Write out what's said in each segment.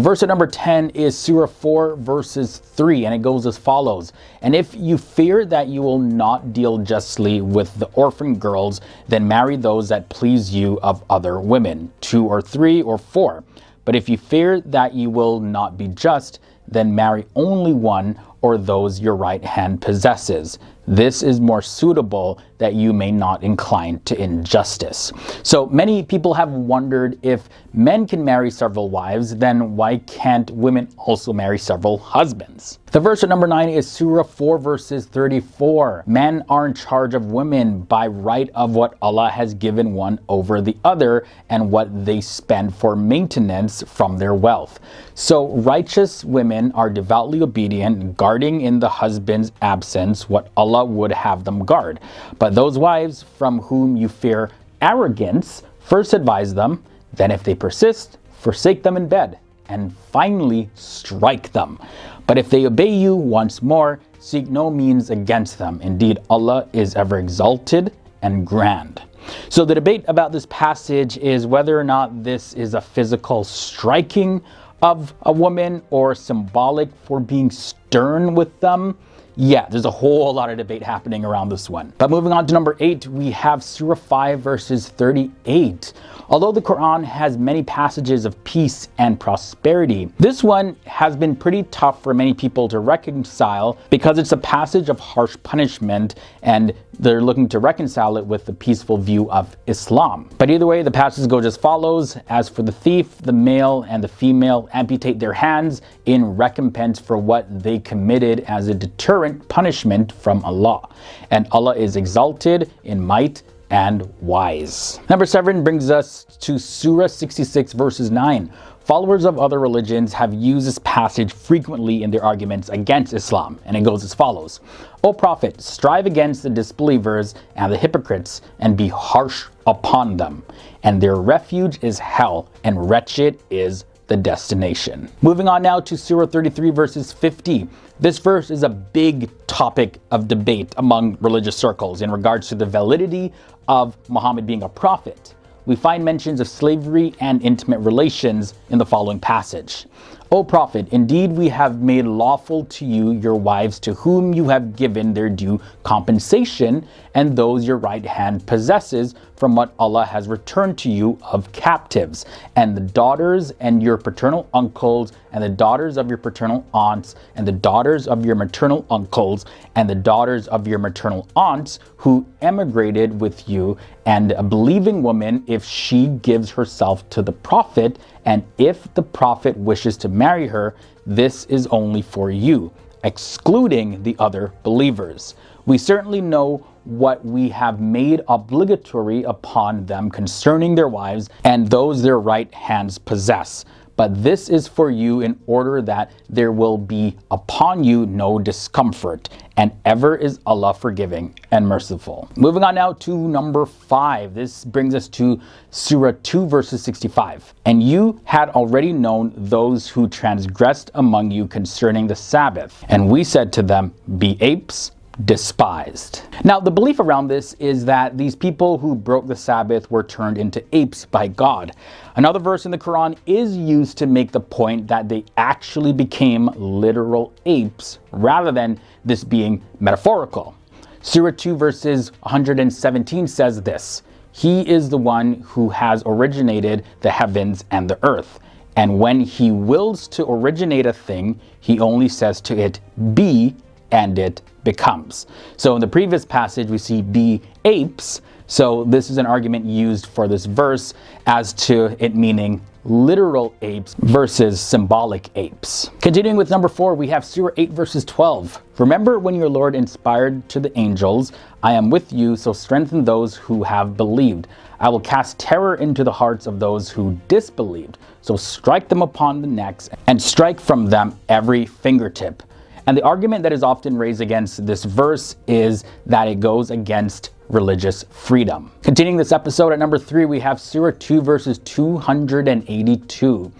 verse at number 10 is Surah 4 verses 3, and it goes as follows. And if you fear that you will not deal justly with the orphan girls, then marry those that please you of other women, 2 or 3 or 4. But if you fear that you will not be just, then marry only one or those your right hand possesses. This is more suitable that you may not incline to injustice. So many people have wondered, if men can marry several wives, then why can't women also marry several husbands? The verse at number 9 is Surah 4 verses 34. Men are in charge of women by right of what Allah has given one over the other and what they spend for maintenance from their wealth. So righteous women are devoutly obedient, guarding in the husband's absence what Allah would have them guard. But those wives from whom you fear arrogance, first advise them, then if they persist, forsake them in bed, and finally strike them. But if they obey you once more, seek no means against them. Indeed, Allah is ever exalted and grand. So the debate about this passage is whether or not this is a physical striking of a woman or symbolic for being stern with them. Yeah, there's a whole lot of debate happening around this one. But moving on to number 8, we have Surah 5 verses 38. Although the Quran has many passages of peace and prosperity, this one has been pretty tough for many people to reconcile because it's a passage of harsh punishment, and they're looking to reconcile it with the peaceful view of Islam. But either way, the passage goes as follows. As for the thief, the male and the female amputate their hands in recompense for what they committed as a deterrent punishment from Allah. And Allah is exalted in might and wise. Number 7 brings us to Surah 66 verses 9. Followers of other religions have used this passage frequently in their arguments against Islam, and it goes as follows. O Prophet, strive against the disbelievers and the hypocrites, and be harsh upon them, and their refuge is hell, and wretched is the destination. Moving on now to Surah 33 verses 50. This verse is a big topic of debate among religious circles in regards to the validity of Muhammad being a prophet. We find mentions of slavery and intimate relations in the following passage. O Prophet, indeed we have made lawful to you your wives to whom you have given their due compensation, and those your right hand possesses from what Allah has returned to you of captives, and the daughters and your paternal uncles, and the daughters of your paternal aunts, and the daughters of your maternal uncles, and the daughters of your maternal aunts who emigrated with you, and a believing woman if she gives herself to the Prophet, and if the Prophet wishes to marry her, this is only for you, excluding the other believers. We certainly know what we have made obligatory upon them concerning their wives and those their right hands possess. But this is for you in order that there will be upon you no discomfort, and ever is Allah forgiving and merciful. Moving on now to number 5. This brings us to Surah 2 verses 65. And you had already known those who transgressed among you concerning the Sabbath, and we said to them, be apes, despised. Now, the belief around this is that these people who broke the Sabbath were turned into apes by God. Another verse in the Quran is used to make the point that they actually became literal apes rather than this being metaphorical. Surah 2 verses 117 says this: He is the one who has originated the heavens and the earth. And when he wills to originate a thing, he only says to it, be, and it becomes. So in the previous passage, we see be apes. So this is an argument used for this verse as to it meaning literal apes versus symbolic apes. Continuing with number 4, we have Surah 8 verses 12. Remember when your Lord inspired to the angels, I am with you, so strengthen those who have believed. I will cast terror into the hearts of those who disbelieved. So strike them upon the necks and strike from them every fingertip. And the argument that is often raised against this verse is that it goes against religious freedom. Continuing this episode at number 3, we have Surah 2 verses 282.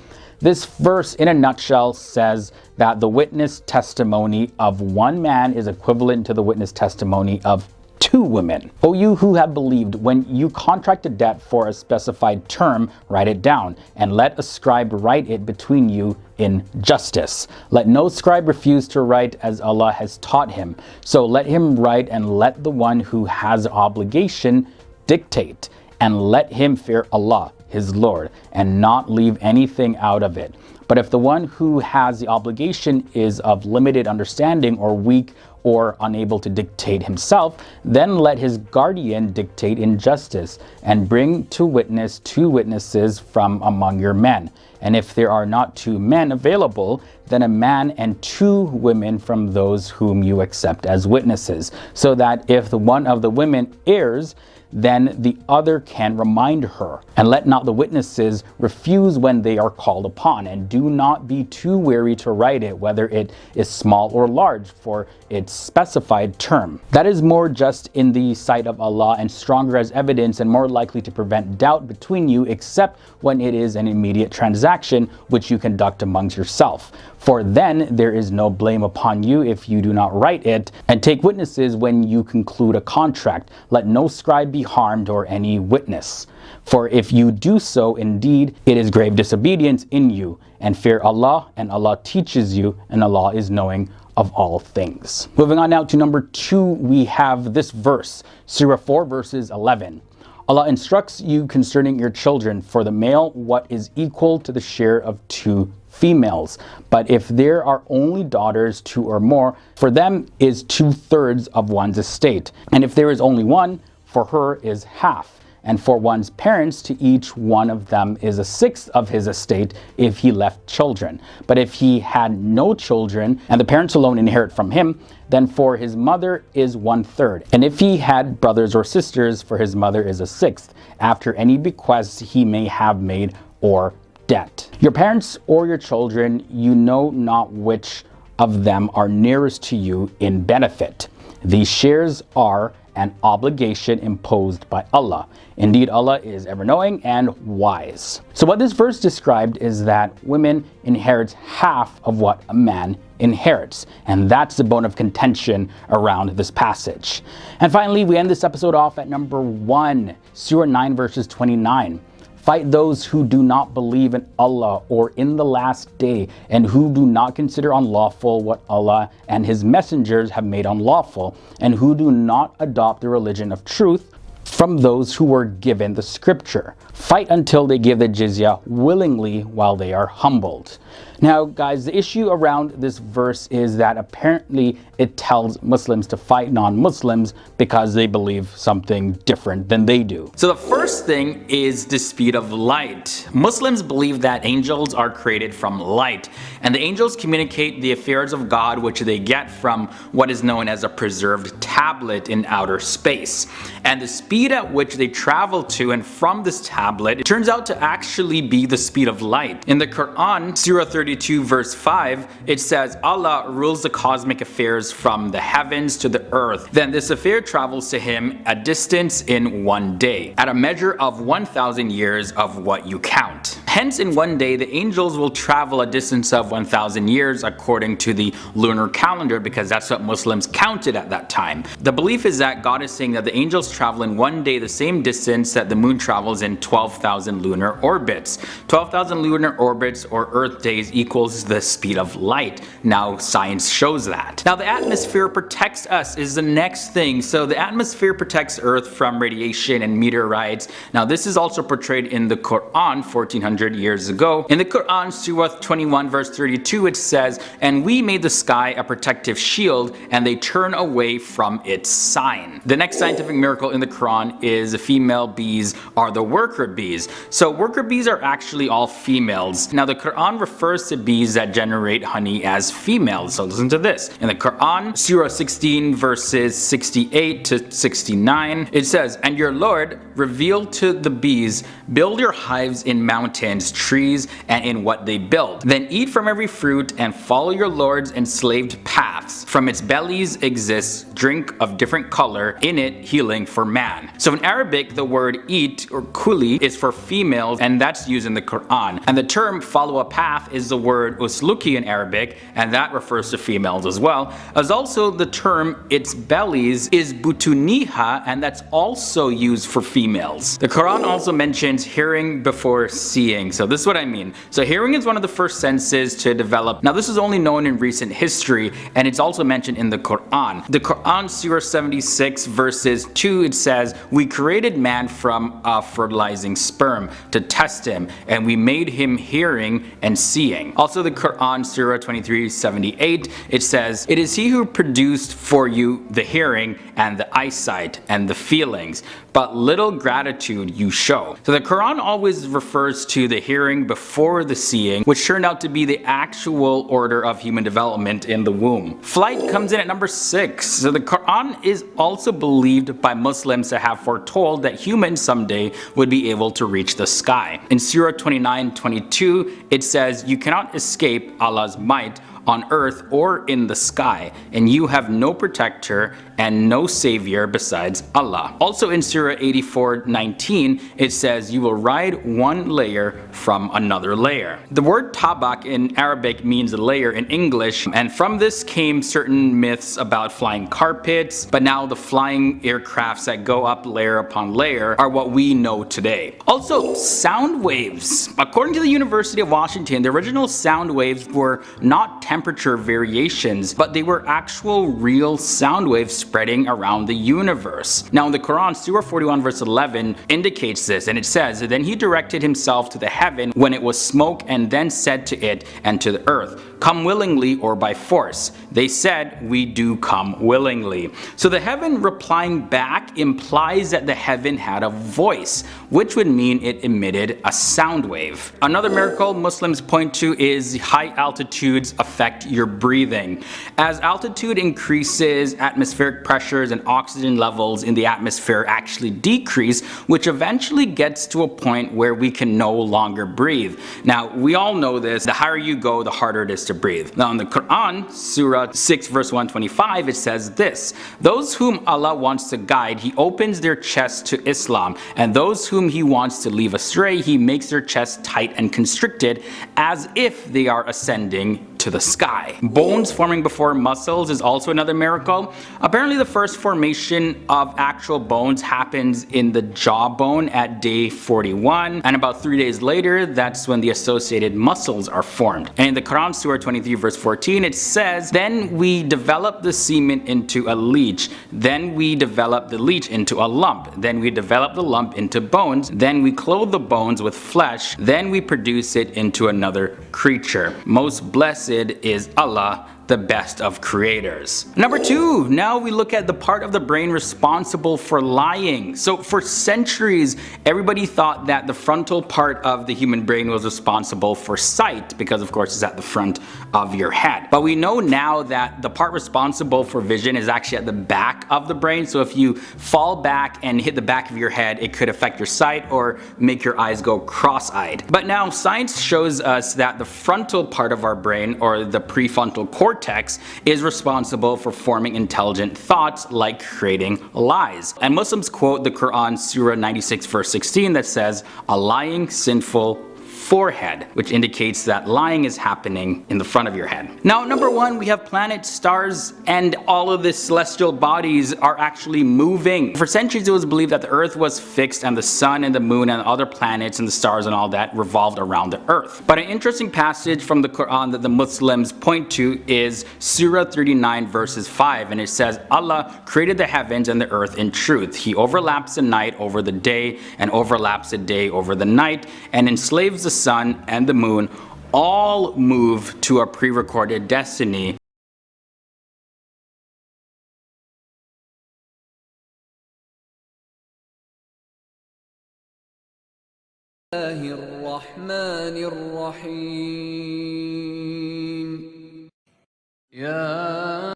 This verse in a nutshell says that the witness testimony of one man is equivalent to the witness testimony of 2 women. O you who have believed, when you contract a debt for a specified term, write it down, and let a scribe write it between you in justice. Let no scribe refuse to write as Allah has taught him. So let him write, and let the one who has obligation dictate, and let him fear Allah, his Lord, and not leave anything out of it. But if the one who has the obligation is of limited understanding or weak or unable to dictate himself, then let his guardian dictate in justice, and bring to witness 2 witnesses from among your men. And if there are not 2 men available, then a man and 2 women from those whom you accept as witnesses, so that if the one of the women errs, then the other can remind her. And let not the witnesses refuse when they are called upon, and do not be too weary to write it, whether it is small or large, for its specified term. That is more just in the sight of Allah, and stronger as evidence, and more likely to prevent doubt between you, except when it is an immediate transaction which you conduct amongst yourself. For then there is no blame upon you if you do not write it, and take witnesses when you conclude a contract. Let no scribe be harmed or any witness. For if you do so, indeed, it is grave disobedience in you. And fear Allah, and Allah teaches you, and Allah is knowing of all things. Moving on now to number 2, we have this verse, Surah 4 verses 11. Allah instructs you concerning your children, for the male what is equal to the share of 2 females. But if there are only daughters, 2 or more, for them is 2/3 of one's estate. And if there is only one, for her is half. And for one's parents, to each one of them is 1/6 of his estate if he left children. But if he had no children, and the parents alone inherit from him, then for his mother is 1/3. And if he had brothers or sisters, for his mother is 1/6, after any bequests he may have made or debt. Your parents or your children, you know not which of them are nearest to you in benefit. These shares are an obligation imposed by Allah. Indeed, Allah is ever-knowing and wise. So what this verse described is that women inherit half of what a man inherits. And that's the bone of contention around this passage. And finally, we end this episode off at number 1, Surah 9 verses 29. Fight those who do not believe in Allah or in the last day, and who do not consider unlawful what Allah and his messengers have made unlawful, and who do not adopt the religion of truth from those who were given the scripture. Fight until they give the jizya willingly while they are humbled. Now guys, the issue around this verse is that apparently it tells Muslims to fight non-Muslims because they believe something different than they do. So the first thing is the speed of light. Muslims believe that angels are created from light, and the angels communicate the affairs of God, which they get from what is known as a preserved tablet in outer space. And the speed at which they travel to and from this tablet, it turns out to actually be the speed of light. In the Quran, Surah 32 verse 5, it says, Allah rules the cosmic affairs from the heavens to the earth. Then this affair travels to him a distance in 1 day, at a measure of 1,000 years of what you count. Hence, in 1 day, the angels will travel a distance of 1,000 years according to the lunar calendar, because that's what Muslims counted at that time. The belief is that God is saying that the angels travel in 1 day the same distance that the moon travels in 12,000 lunar orbits. 12,000 lunar orbits or Earth days equals the speed of light. Now science shows that. Now the atmosphere protects us is the next thing. So the atmosphere protects Earth from radiation and meteorites. Now this is also portrayed in the Quran 1400 years ago. In the Quran, Surah 21 verse 32, it says, and we made the sky a protective shield, and they turn away from its sign. The next scientific miracle in the Quran is the female bees are the worker bees. So worker bees are actually all females. Now the Quran refers to bees that generate honey as females. So listen to this. In the Quran, Surah 16 verses 68 to 69, it says, and your Lord revealed to the bees, build your hives in mountains, trees, and in what they build. Then eat from every fruit and follow your Lord's enslaved path. paths. From its bellies exists drink of different color, in it healing for man. So in Arabic, the word eat or kuli is for females, and that's used in the Quran. And the term follow a path is the word usluki in Arabic, and that refers to females as well. As also the term its bellies is butuniha, and that's also used for females. The Quran also mentions hearing before seeing. So this is what I mean. So hearing is one of the first senses to develop. Now this is only known in recent history, and it's also mentioned in the Quran. The Quran, Surah 76 verses 2, it says, "We created man from a fertilizing sperm to test him, and we made him hearing and seeing." Also the Quran, Surah 23:78, it says, "It is he who produced for you the hearing and the eyesight and the feelings, but little gratitude you show." So the Quran always refers to the hearing before the seeing, which turned out to be the actual order of human development in the womb. Flight comes in at number 6. So the Quran is also believed by Muslims to have foretold that humans someday would be able to reach the sky. In Surah 29:22, it says, "You cannot escape Allah's might on earth or in the sky, and you have no protector and no savior besides Allah." Also in Surah 84:19, it says, "You will ride one layer from another layer." The word tabak in Arabic means layer in English, and from this came certain myths about flying carpets, but now the flying aircrafts that go up layer upon layer are what we know today. Also, sound waves. According to the University of Washington, the original sound waves were not temperature variations, but they were actual real sound waves spreading around the universe. Now in the Quran, Surah 41 verse 11 indicates this, and it says, "Then he directed himself to the heaven when it was smoke, and then said to it and to the earth, 'Come willingly or by force.' They said, 'We do come willingly.'" So the heaven replying back implies that the heaven had a voice, which would mean it emitted a sound wave. Another miracle Muslims point to is high altitudes affect your breathing. As altitude increases, atmospheric pressures and oxygen levels in the atmosphere actually decrease, which eventually gets to a point where we can no longer breathe. Now we all know this, the higher you go, the harder it is to breathe. Now in the Quran, Surah 6 verse 125, it says this, "Those whom Allah wants to guide, he opens their chests to Islam, and those whom he wants to leave astray, he makes their chests tight and constricted, as if they are ascending to the sky." Bones forming before muscles is also another miracle. Apparently the first formation of actual bones happens in the jawbone at day 41, and about 3 days later, that's when the associated muscles are formed. And in the Quran, Surah 23 verse 14, it says, "Then we develop the semen into a leech, then we develop the leech into a lump, then we develop the lump into bones, then we clothe the bones with flesh, then we produce it into another creature. Most blessed is Allah, the best of creators." Number 2, now we look at the part of the brain responsible for lying. So for centuries, everybody thought that the frontal part of the human brain was responsible for sight, because of course it's at the front of your head. But we know now that the part responsible for vision is actually at the back of the brain. So if you fall back and hit the back of your head, it could affect your sight or make your eyes go cross-eyed. But now science shows us that the frontal part of our brain, or the prefrontal cortex, is responsible for forming intelligent thoughts like creating lies. And Muslims quote the Quran, Surah 96 verse 16, that says, "A lying, sinful forehead," which indicates that lying is happening in the front of your head. Now number 1, we have planets, stars, and all of the celestial bodies are actually moving. For centuries it was believed that the earth was fixed and the sun and the moon and other planets and the stars and all that revolved around the earth. But an interesting passage from the Quran that the Muslims point to is Surah 39 verses 5, and it says, "Allah created the heavens and the earth in truth. He overlaps the night over the day and overlaps the day over the night, and enslaves the sun and the moon. All move to a pre-recorded destiny." الرحمن الرحيم يا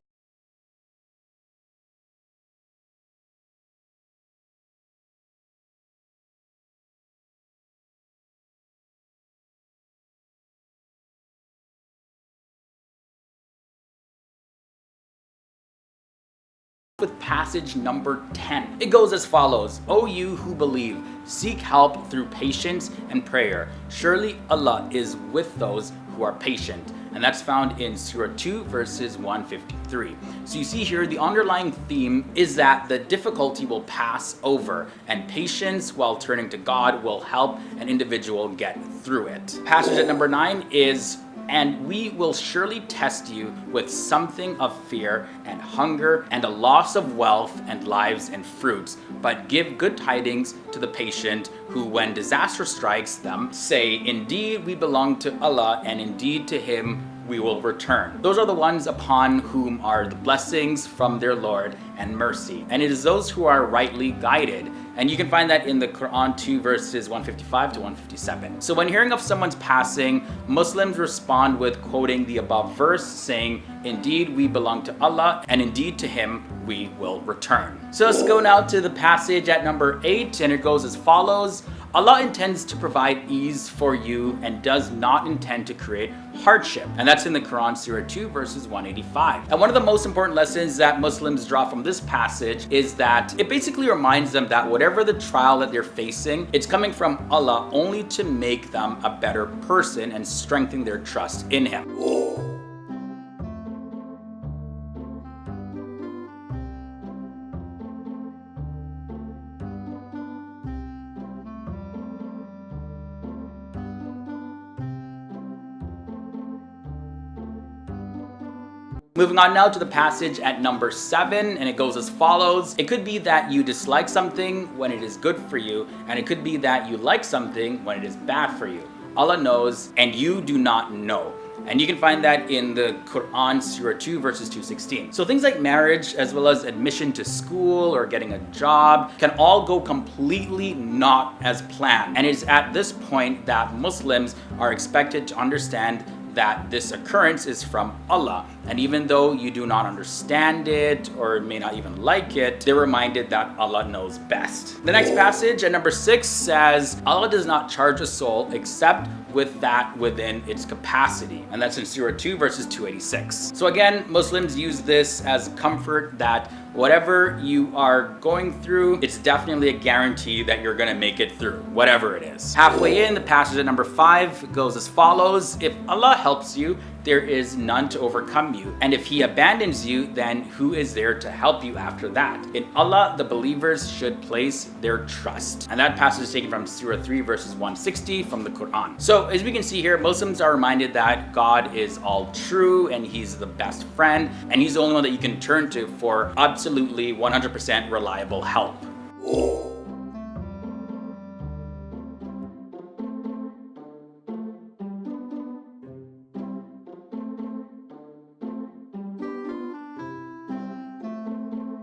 With passage number 10. It goes as follows: O you who believe, seek help through patience and prayer. Surely Allah is with those who are patient. And that's found in Surah 2 verses 153. So you see here the underlying theme is that the difficulty will pass over, and patience while turning to God will help an individual get through it. Passage at number 9 is, and we will surely test you with something of fear and hunger and a loss of wealth and lives and fruits. But give good tidings to the patient who, when disaster strikes them, say, indeed we belong to Allah, and indeed to Him we will return. Those are the ones upon whom are the blessings from their Lord and mercy. And it is those who are rightly guided. And you can find that in the Quran 2 verses 155 to 157. So when hearing of someone's passing, Muslims respond with quoting the above verse, saying, indeed we belong to Allah, and indeed to Him we will return. So let's go now to the passage at number 8, and it goes as follows: Allah intends to provide ease for you and does not intend to create hardship. And that's in the Quran, Surah 2 verses 185. And one of the most important lessons that Muslims draw from this passage is that it basically reminds them that whatever the trial that they're facing, it's coming from Allah only to make them a better person and strengthen their trust in Him. Moving on now to the passage at number 7, and it goes as follows: it could be that you dislike something when it is good for you, and it could be that you like something when it is bad for you. Allah knows, and you do not know. And you can find that in the Quran, Surah 2 verses 216. So things like marriage, as well as admission to school or getting a job, can all go completely not as planned. And it's at this point that Muslims are expected to understand that this occurrence is from Allah. And even though you do not understand it or may not even like it, they're reminded that Allah knows best. The next passage at number 6 says, Allah does not charge a soul except with that within its capacity. And that's in Surah 2 verses 286. So again, Muslims use this as comfort that whatever you are going through, it's definitely a guarantee that you're gonna make it through, whatever it is. Halfway in, the passage at number 5 goes as follows: if Allah helps you, there is none to overcome you. And if He abandons you, then who is there to help you after that? In Allah, the believers should place their trust. And that passage is taken from Surah 3 verses 160 from the Quran. So as we can see here, Muslims are reminded that God is all true and He's the best friend, and He's the only one that you can turn to for absolutely 100% reliable help.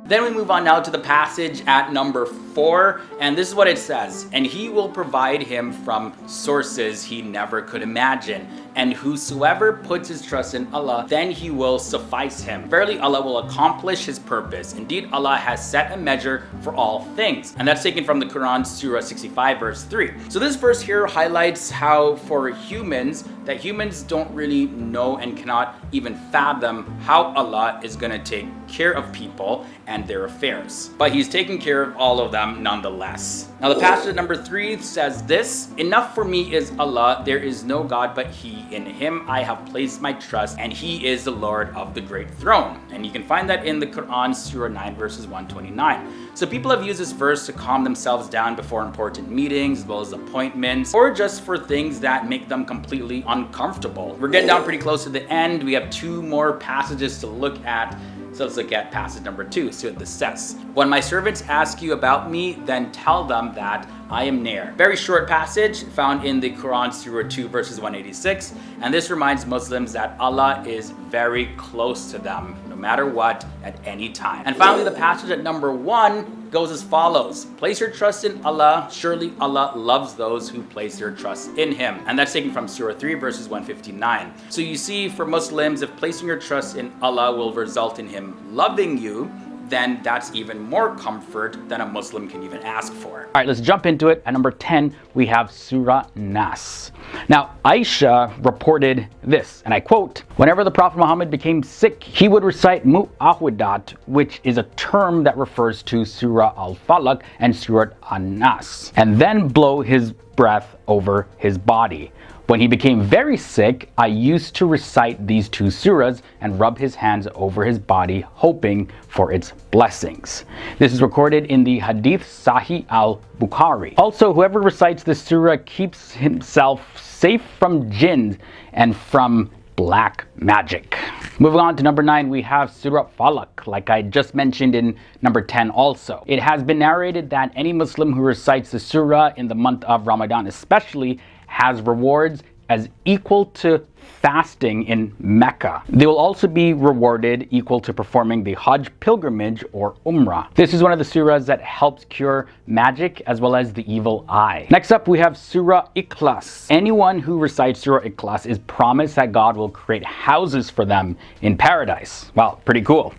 Then we move on now to the passage at number 4, and this is what it says: and He will provide him from sources he never could imagine, and whosoever puts his trust in Allah, then He will suffice him. Verily Allah will accomplish His purpose. Indeed, Allah has set a measure for all things. And that's taken from the Quran, Surah 65 verse 3. So this verse here highlights how for humans, that humans don't really know and cannot even fathom how Allah is going to take care of people and their affairs. But He's taking care of all of them nonetheless. Now the passage at number 3 says this: enough for me is Allah, there is no God but He. In Him I have placed my trust, and He is the Lord of the great throne. And you can find that in the Quran, Surah 9 verses 129. So people have used this verse to calm themselves down before important meetings, as well as appointments, or just for things that make them completely uncomfortable. We're getting down pretty close to the end. We have 2 more passages to look at. So let's look at passage number 2. So this says, when my servants ask you about me, then tell them that I am near. Very short passage found in the Quran, Surah 2 verses 186. And this reminds Muslims that Allah is very close to them, no matter what, at any time. And finally, the passage at number 1 goes as follows: place your trust in Allah, surely Allah loves those who place their trust in Him. And that's taken from Surah 3 verses 159. So you see, for Muslims, if placing your trust in Allah will result in Him loving you, then that's even more comfort than a Muslim can even ask for. All right, let's jump into it. At number 10, we have Surah Nas. Now, Aisha reported this, and I quote, "Whenever the Prophet Muhammad became sick, he would recite Mu'awwidat, which is a term that refers to Surah Al-Falaq and Surah An-Nas, and then blow his breath over his body. When he became very sick, I used to recite these two surahs and rub his hands over his body, hoping for its blessings." This is recorded in the Hadith Sahih al-Bukhari. Also, whoever recites this surah keeps himself safe from jinn and from black magic. Moving on to number 9, we have Surah Falaq, like I just mentioned in number 10 also. It has been narrated that any Muslim who recites the surah in the month of Ramadan especially has rewards as equal to fasting in Mecca. They will also be rewarded equal to performing the Hajj pilgrimage or Umrah. This is one of the surahs that helps cure magic as well as the evil eye. Next up, we have Surah Ikhlas. Anyone who recites Surah Ikhlas is promised that God will create houses for them in paradise. Wow, pretty cool.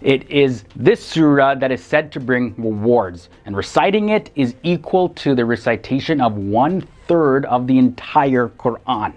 It is this surah that is said to bring rewards, and reciting it is equal to the recitation of 1/3 of the entire Quran.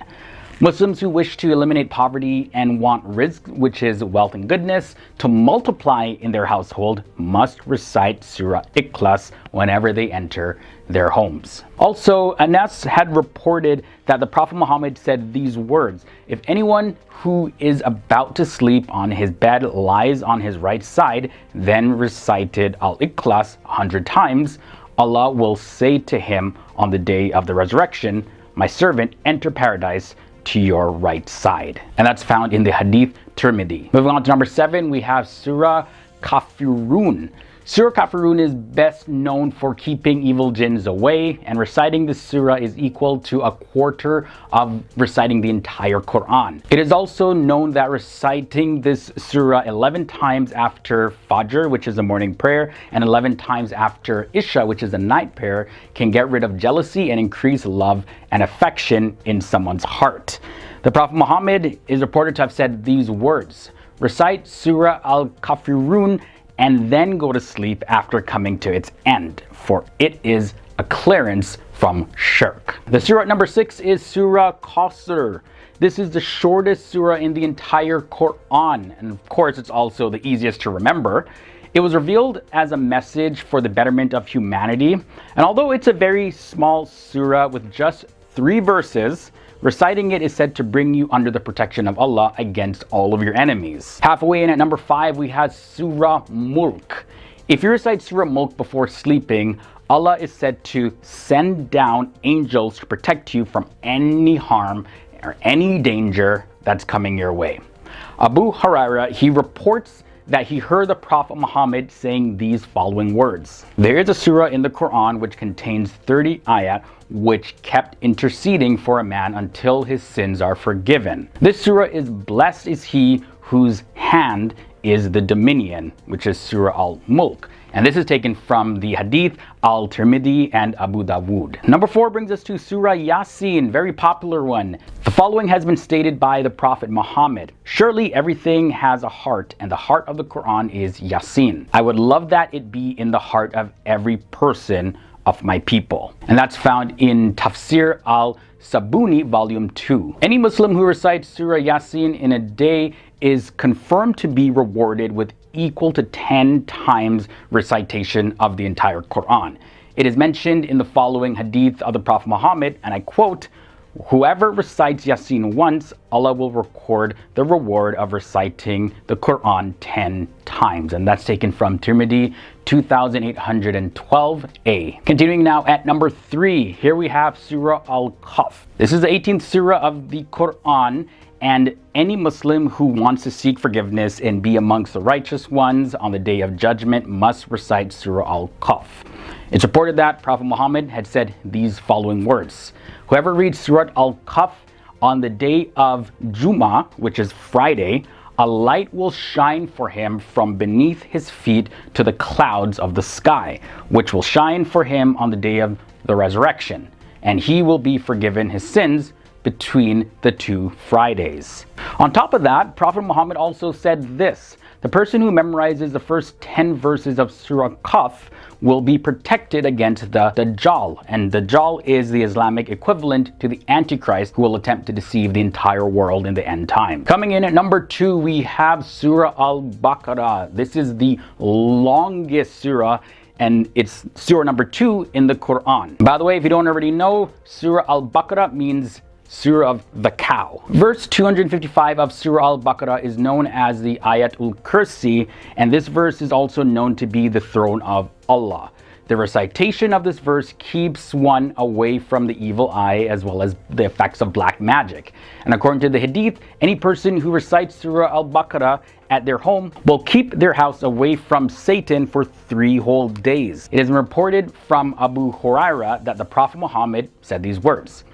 Muslims who wish to eliminate poverty and want rizq, which is wealth and goodness, to multiply in their household must recite Surah Ikhlas whenever they enter their homes. Also, Anas had reported that the Prophet Muhammad said these words, "If anyone who is about to sleep on his bed lies on his right side, then recited Al-Ikhlas 100 times, Allah will say to him on the day of the resurrection, 'My servant, enter paradise to your right side.'" And that's found in the Hadith Tirmidhi. Moving on to number 7, we have Surah Kafirun. Surah Kafirun is best known for keeping evil jinns away, and reciting this surah is equal to 1/4 of reciting the entire Quran. It is also known that reciting this surah 11 times after Fajr, which is a morning prayer, and 11 times after Isha, which is a night prayer, can get rid of jealousy and increase love and affection in someone's heart. The Prophet Muhammad is reported to have said these words, "Recite Surah Al-Kafirun and then go to sleep after coming to its end, for it is a clearance from shirk." The surah number 6 is Surah Qasr. This is the shortest surah in the entire Quran, and of course it's also the easiest to remember. It was revealed as a message for the betterment of humanity, and although it's a very small surah with just 3 verses, reciting it is said to bring you under the protection of Allah against all of your enemies. Halfway in at number 5, we have Surah Mulk. If you recite Surah Mulk before sleeping, Allah is said to send down angels to protect you from any harm or any danger that's coming your way. Abu Huraira, he reports that he heard the Prophet Muhammad saying these following words. There is a surah in the Quran which contains 30 ayat which kept interceding for a man until his sins are forgiven. This surah is "Blessed is he whose hand is the dominion," which is Surah Al-Mulk. And this is taken from the Hadith Al-Tirmidhi and Abu Dawood. Number 4 brings us to Surah Yasin, very popular one. The following has been stated by the Prophet Muhammad: "Surely everything has a heart, and the heart of the Quran is Yasin. I would love that it be in the heart of every person of my people." And that's found in Tafsir al-Sabuni, volume 2. Any Muslim who recites Surah Yasin in a day is confirmed to be rewarded with equal to 10 times recitation of the entire Quran. It is mentioned in the following hadith of the Prophet Muhammad, and I quote, "Whoever recites Yasin once, Allah will record the reward of reciting the Quran 10 times. And that's taken from Tirmidhi 2812a. Continuing now at number 3, here we have Surah Al-Kahf. This is the 18th surah of the Quran, and any Muslim who wants to seek forgiveness and be amongst the righteous ones on the day of judgment must recite Surah Al-Kahf. It's reported that Prophet Muhammad had said these following words: "Whoever reads Surah Al-Kahf on the day of Jummah, which is Friday, a light will shine for him from beneath his feet to the clouds of the sky, which will shine for him on the day of the resurrection, and he will be forgiven his sins between the 2 Fridays." On top of that, Prophet Muhammad also said this: the person who memorizes the first 10 verses of Surah Kahf will be protected against the Dajjal. And Dajjal is the Islamic equivalent to the Antichrist, who will attempt to deceive the entire world in the end time. Coming in at number 2, we have Surah Al-Baqarah. This is the longest surah, and it's surah number 2 in the Quran. By the way, if you don't already know, Surah Al-Baqarah means Surah of the cow. Verse 255 of Surah Al-Baqarah is known as the Ayatul Kursi, and this verse is also known to be the throne of Allah. The recitation of this verse keeps one away from the evil eye as well as the effects of black magic. And according to the Hadith, any person who recites Surah Al-Baqarah at their home will keep their house away from Satan for 3 whole days. It is reported from Abu Hurairah that the Prophet Muhammad said these words: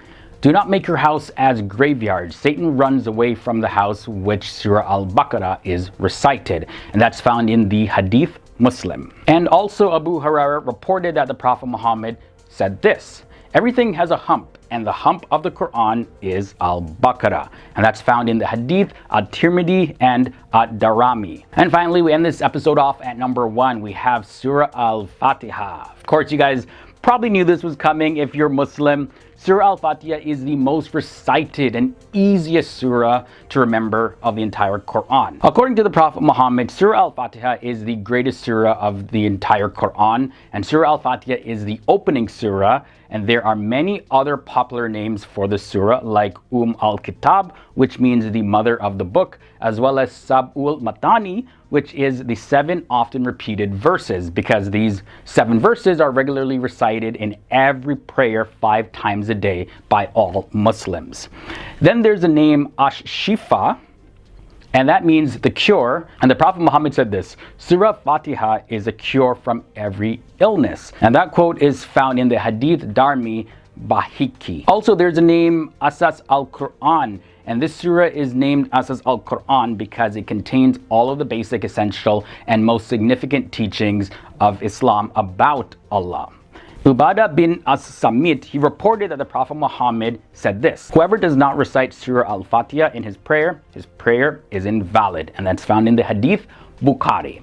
"Do not make your house as graveyard. Satan runs away from the house which Surah Al-Baqarah is recited." And that's found in the Hadith Muslim. And also Abu Hurairah reported that the Prophet Muhammad said this: "Everything has a hump, and the hump of the Quran is Al-Baqarah." And that's found in the Hadith At-Tirmidhi and At-Darami. And finally, we end this episode off at number 1. We have Surah Al-Fatiha. Of course, you guys probably knew this was coming if you're Muslim. Surah Al-Fatiha is the most recited and easiest surah to remember of the entire Quran. According to the Prophet Muhammad, Surah Al-Fatiha is the greatest surah of the entire Quran, and Surah Al-Fatiha is the opening surah, and there are many other popular names for the surah like Al-Kitab, which means the mother of the book, as well as Sab'ul Matani, which is the 7 often repeated verses, because these 7 verses are regularly recited in every prayer 5 times a day by all Muslims. Then there's the name Ash-Shifa, and that means the cure. And the Prophet Muhammad said this: "Surah Fatiha is a cure from every illness." And that quote is found in the Hadith Darmi Bahiki. Also, there's the name Asas al-Quran, and this surah is named Asas al-Quran because it contains all of the basic, essential, and most significant teachings of Islam about Allah. Ubadah bin As-Samit, he reported that the Prophet Muhammad said this: "Whoever does not recite Surah Al-Fatiha in his prayer is invalid." And that's found in the Hadith Bukhari.